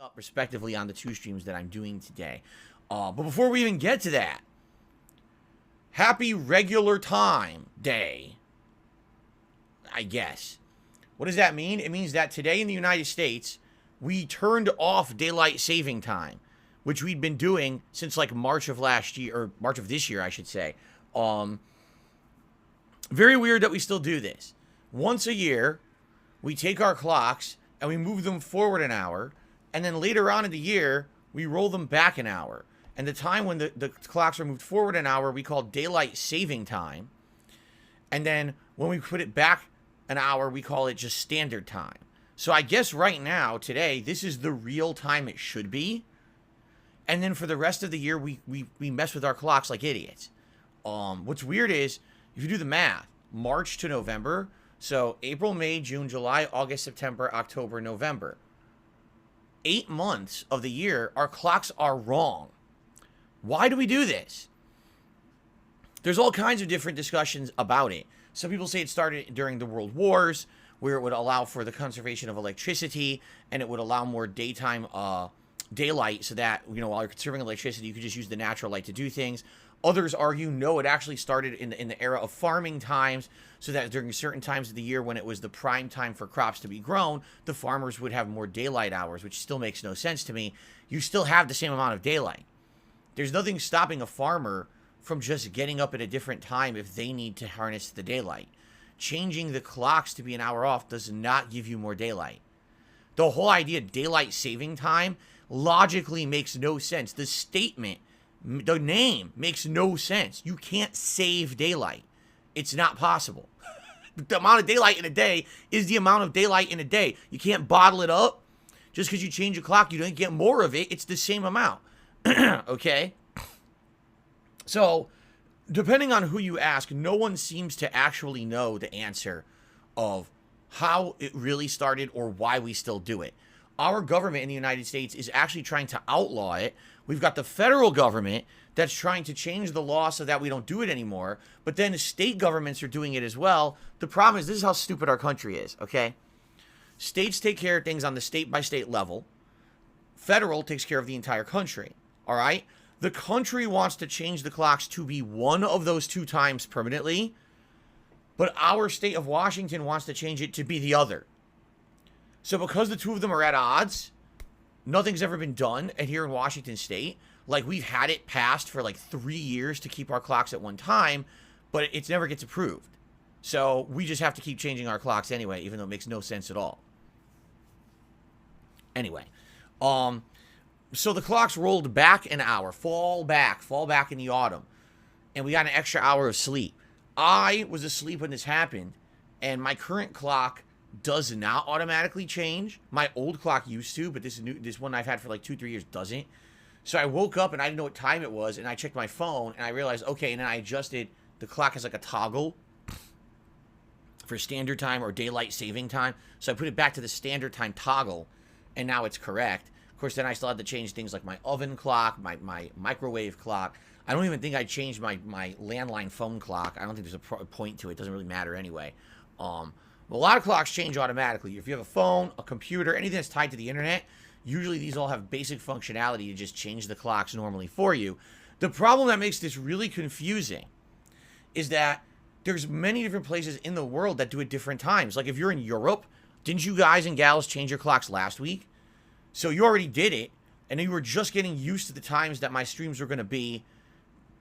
up respectively on the two streams that I'm doing today. But before we even get to that, happy regular time day, I guess. What does that mean? It means that today in the United States, we turned off daylight saving time, which we'd been doing since like March of last year, or March of this year, I should say. Very weird that we still do this. Once a year, we take our clocks and we move them forward an hour, and then later on in the year, we roll them back an hour. And the time when the clocks are moved forward an hour, we call daylight saving time. And then when we put it back an hour, we call it just standard time. So I guess right now, today, this is the real time it should be. And then for the rest of the year, we mess with our clocks like idiots. What's weird is, if you do the math, March to November, so April, May, June, July, August, September, October, November. 8 months of the year, our clocks are wrong. Why do we do this? There's all kinds of different discussions about it. Some people say it started during the World Wars, where it would allow for the conservation of electricity, and it would allow more daytime daylight, so that, you know, while you're conserving electricity, you could just use the natural light to do things. Others argue, no, it actually started in the era of farming times, so that during certain times of the year when it was the prime time for crops to be grown, the farmers would have more daylight hours, which still makes no sense to me. You still have the same amount of daylight. There's nothing stopping a farmer from just getting up at a different time if they need to harness the daylight. Changing the clocks to be an hour off does not give you more daylight. The whole idea of daylight saving time logically makes no sense. The statement, the name makes no sense. You can't save daylight. It's not possible. The amount of daylight in a day is the amount of daylight in a day. You can't bottle it up. Just because you change your clock, you don't get more of it. It's the same amount. Okay? So, depending on who you ask, no one seems to actually know the answer of how it really started or why we still do it. Our government in the United States is actually trying to outlaw it. We've got the federal government that's trying to change the law so that we don't do it anymore. But then the state governments are doing it as well. The problem is, this is how stupid our country is, okay? States take care of things on the state-by-state level. Federal takes care of the entire country, all right? The country wants to change the clocks to be one of those two times permanently, but our state of Washington wants to change it to be the other. So because the two of them are at odds, nothing's ever been done. And here in Washington State, like, we've had it passed for like 3 years to keep our clocks at one time, but it never gets approved. So we just have to keep changing our clocks anyway, even though it makes no sense at all. Anyway, so the clocks rolled back an hour, fall back in the autumn, and we got an extra hour of sleep. I was asleep when this happened, and my current clock does not automatically change. My old clock used to, but this one I've had for like 2-3 years doesn't. So I woke up and I didn't know what time it was, and I checked my phone and I realized, okay, and then I adjusted the clock as like a toggle for standard time or daylight saving time. So I put it back to the standard time toggle, and now it's correct. Of course, then I still had to change things like my oven clock, my microwave clock. I don't even think I changed my landline phone clock. I don't think there's a point to it. It doesn't really matter anyway. A lot of clocks change automatically. If you have a phone, a computer, anything that's tied to the internet, usually these all have basic functionality to just change the clocks normally for you. The problem that makes this really confusing is that there's many different places in the world that do it different times. Like if you're in Europe, didn't you guys and gals change your clocks last week? So you already did it, and you were just getting used to the times that my streams were going to be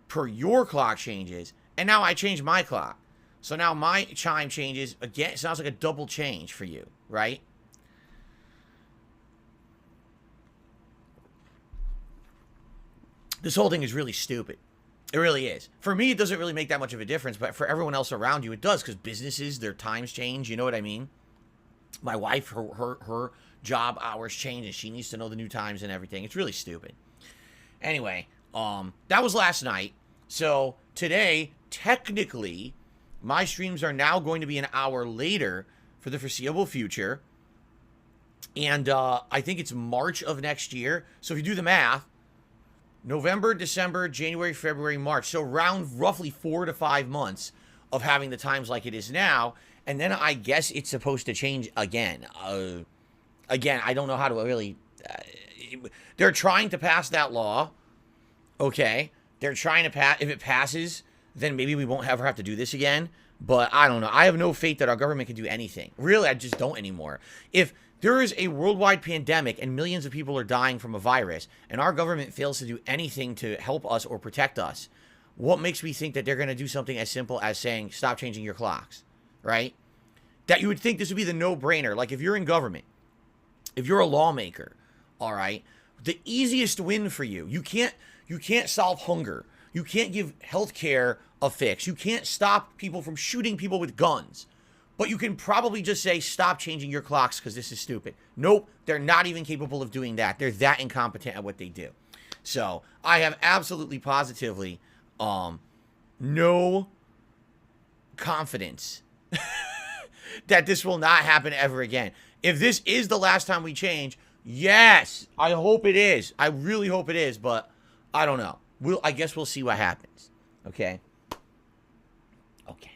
per your clock changes, and now I changed my clock. So now my chime changes again. It sounds like a double change for you, right? This whole thing is really stupid. It really is. For me, it doesn't really make that much of a difference, but for everyone else around you, it does, because businesses, their times change. You know what I mean? My wife, her job hours change, and she needs to know the new times and everything. It's really stupid. Anyway, that was last night. So today, technically, my streams are now going to be an hour later for the foreseeable future. And I think it's March of next year. So if you do the math, November, December, January, February, March. So around roughly 4 to 5 months of having the times like it is now. And then I guess it's supposed to change again. Again, I don't know how to really... they're trying to pass that law. Okay, they're trying to pass. If it passes, then maybe we won't ever have to do this again. But I don't know. I have no faith that our government can do anything. Really, I just don't anymore. If there is a worldwide pandemic and millions of people are dying from a virus, and our government fails to do anything to help us or protect us, what makes me think that they're going to do something as simple as saying, stop changing your clocks, right? That you would think this would be the no-brainer. Like, if you're in government, if you're a lawmaker, all right, the easiest win for you, you can't solve hunger. You can't give healthcare a fix. You can't stop people from shooting people with guns. But you can probably just say, stop changing your clocks because this is stupid. Nope, they're not even capable of doing that. They're that incompetent at what they do. So I have absolutely positively no confidence that this will not happen ever again. If this is the last time we change, yes, I hope it is. I really hope it is, but I don't know. I guess we'll see what happens. Okay? Okay.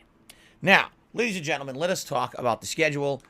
Now, ladies and gentlemen, let us talk about the schedule